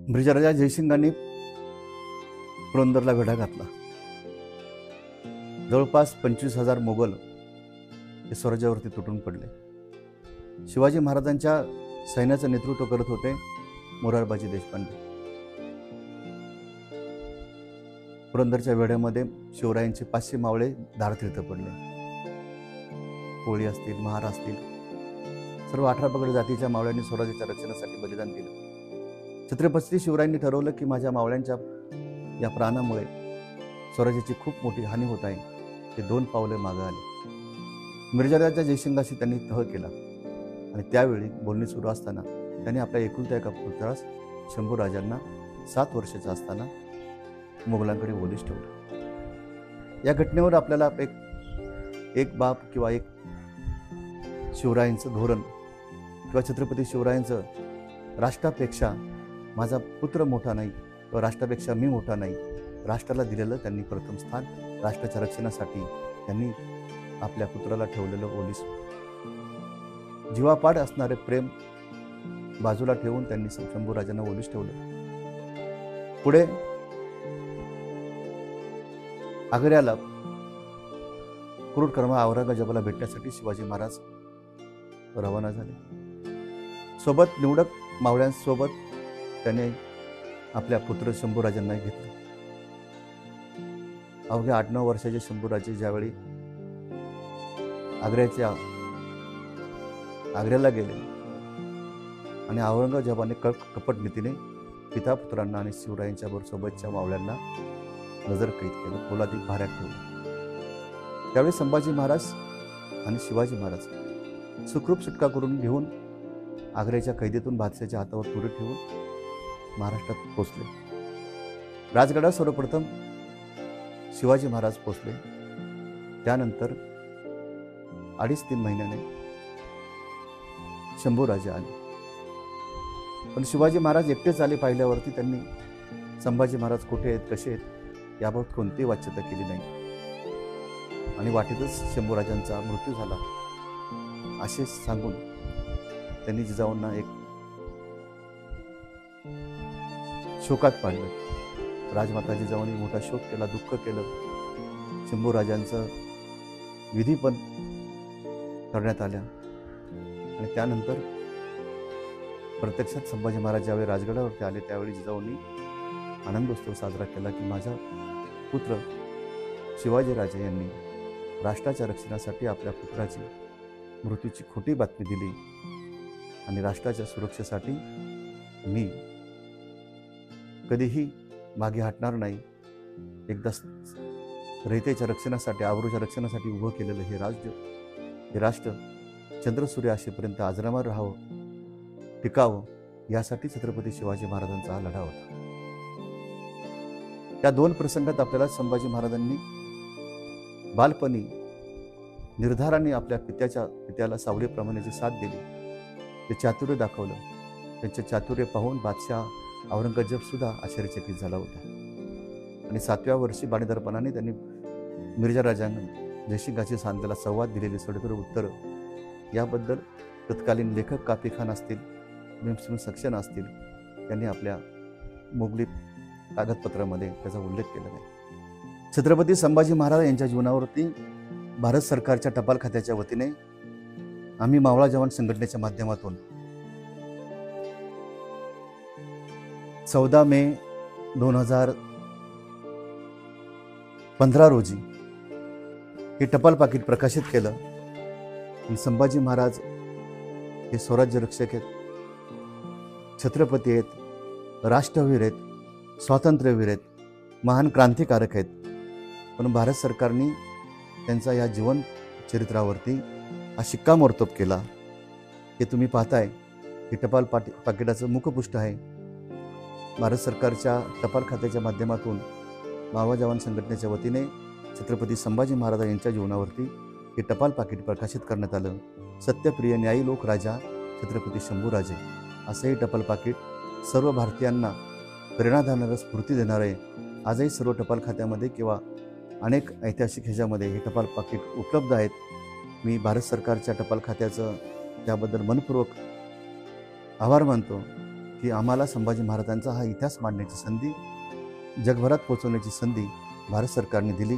ब्रिजराजा जयसिंगांनी पुरंदरला वेढा घातला. जवळपास 25,000 मोगल हे स्वराज्यावरती तुटून पडले. शिवाजी महाराजांच्या सैन्याचं नेतृत्व करत होते मोरारबाजी देशपांडे. पुरंदरच्या वेढ्यामध्ये शिवरायांचे 500 मावळे धारतीर्थ पडले. कोळी असतील, महार असतील, सर्व 18 पगड जातीच्या मावळ्यांनी स्वराज्याच्या रक्षणासाठी बलिदान दिलं. छत्रपती शिवरायांनी ठरवलं की माझ्या मावळ्यांच्या या प्राणामुळे स्वराज्याची खूप मोठी हानी होत आहे. ते 2 पावले मागे आले. मिर्जाराजा जयसिंगाशी त्यांनी तह केला आणि त्यावेळी बोलणी सुरू असताना त्यांनी आपल्या एकुलत्या एका पुत्रास शंभूराजांना 7 वर्षाचा असताना मोगलांकडे ओलीस ठेवलं. या घटनेवर आपल्याला एक बाप किंवा एक शिवरायांचं धोरण किंवा छत्रपती शिवरायांचं राष्ट्रापेक्षा माझा पुत्र मोठा नाही किंवा राष्ट्रापेक्षा मी मोठा नाही, राष्ट्राला दिलेलं त्यांनी प्रथम स्थान, राष्ट्राच्या रक्षणासाठी त्यांनी आपल्या पुत्राला ठेवलेलं ओलीस. जीवापाड असणारे प्रेम बाजूला ठेवून त्यांनी शंभूराजांना ओलीस ठेवलं. पुढे आग्र्याला क्रूरकर्मा औरंगजेबाला भेटण्यासाठी शिवाजी महाराज रवाना झाले. सोबत निवडक मावळ्यांसोबत त्याने आपल्या पुत्र शंभूराजांना घेतले. अवघ्या 8-9 वर्षाचे शंभूराजे ज्यावेळी आग्र्याला गेले आणि औरंगजेबाने कपट नीतीने पिता पुत्रांना आणि शिवरायांच्या सोबतच्या मावळ्यांना नजर कैद केलं, पोलादी भाऱ्यात ठेवलं. त्यावेळी संभाजी महाराज आणि शिवाजी महाराज सुखरूप सुटका करून घेऊन आग्र्याच्या कैदेतून बादशाहच्या हातावर तुरे ठेवून महाराष्ट्रात पोचले. राजगडावर सर्वप्रथम शिवाजी महाराज पोचले. त्यानंतर 2.5-3 महिन्याने शंभूराजे आले. पण शिवाजी महाराज एकटेच आले पाहिल्यावरती त्यांनी संभाजी महाराज कुठे आहेत, कसे आहेत याबाबत कोणतीही वाच्यता केली नाही आणि वाटेतच शंभूराजांचा मृत्यू झाला असे सांगून त्यांनी जिजाऊंना एक शोकात पाडलं. राजमाता जिजाऊंनी मोठा शोक केला, दुःख केलं. शंभूराजांचं विधी पण करण्यात आल्या आणि त्यानंतर प्रत्यक्षात संभाजी महाराज ज्यावेळी राजगडावरती आले त्यावेळी जिजाऊंनी आनंदोत्सव साजरा केला की माझा पुत्र शिवाजीराजे यांनी राष्ट्राच्या रक्षणासाठी आपल्या पुत्राची मृत्यूची खोटी बातमी दिली आणि राष्ट्राच्या सुरक्षेसाठी मी कधीही मागे हटणार नाही. एकदा रयतेच्या रक्षणासाठी, आबरूच्या रक्षणासाठी उभं केलेलं हे राष्ट्र चंद्रसूर्य असेपर्यंत अजरामर राहावं, टिकावं यासाठी छत्रपती शिवाजी महाराजांचा हा लढा होता. त्या 2 प्रसंगात आपल्याला संभाजी महाराजांनी बालपणी निर्धाराने आपल्या पित्याला सावलीप्रमाणे जी साथ दिली, ते चातुर्य दाखवलं. त्यांचे चातुर्य पाहून बादशाह औरंगजेब सुद्धा आश्चर्यचकित झाला होता आणि 7व्या वर्षी बाणेदारपणाने त्यांनी मिर्जाराजांना जयसिंगाची सांगताला संवाद दिलेली सडतर उत्तर याबद्दल तत्कालीन लेखक काफी खान असतील, भीमसिंग सक्सेना असतील, त्यांनी आपल्या मोगली कागदपत्रामध्ये त्याचा उल्लेख केला आहे. छत्रपती संभाजी महाराज यांच्या जीवनावरती भारत सरकारच्या टपाल खात्याच्या वतीने आम्ही मावळा जवान संघटनेच्या माध्यमातून 14 मे 2015 रोजी हे टपाल पाकिट प्रकाशित केलं. संभाजी महाराज हे स्वराज्य रक्षक आहेत, छत्रपती आहेत, राष्ट्रवीर आहेत, स्वातंत्र्यवीर आहेत, महान क्रांतिकारक आहेत. पण भारत सरकारने त्यांचा या जीवन चरित्रावरती हा शिक्कामोर्तब केला. हे तुम्ही पाहताय, हे टपाल पाकिटाचं मुखपृष्ठ आहे. भारत सरकारच्या टपाल खात्याच्या माध्यमातून मावळा जवान संघटनेच्या वतीने छत्रपती संभाजी महाराज यांच्या जीवनावरती हे टपाल पाकिट प्रकाशित करण्यात आलं. सत्यप्रिय न्यायी लोक राजा छत्रपती शंभूराजे असं हे टपाल पाकिट सर्व भारतीयांना प्रेरणा देणारं, स्फूर्ती देणार आहे. आजही सर्व टपाल खात्यामध्ये किंवा अनेक ऐतिहासिक ह्याच्यामध्ये हे टपाल पाकिट उपलब्ध आहेत. मी भारत सरकारच्या टपाल खात्याचं त्याबद्दल मनपूर्वक आभार मानतो की आम्हाला संभाजी महाराजांचा हा इतिहास मांडण्याची संधी, जगभरात पोहोचवण्याची संधी भारत सरकारने दिली.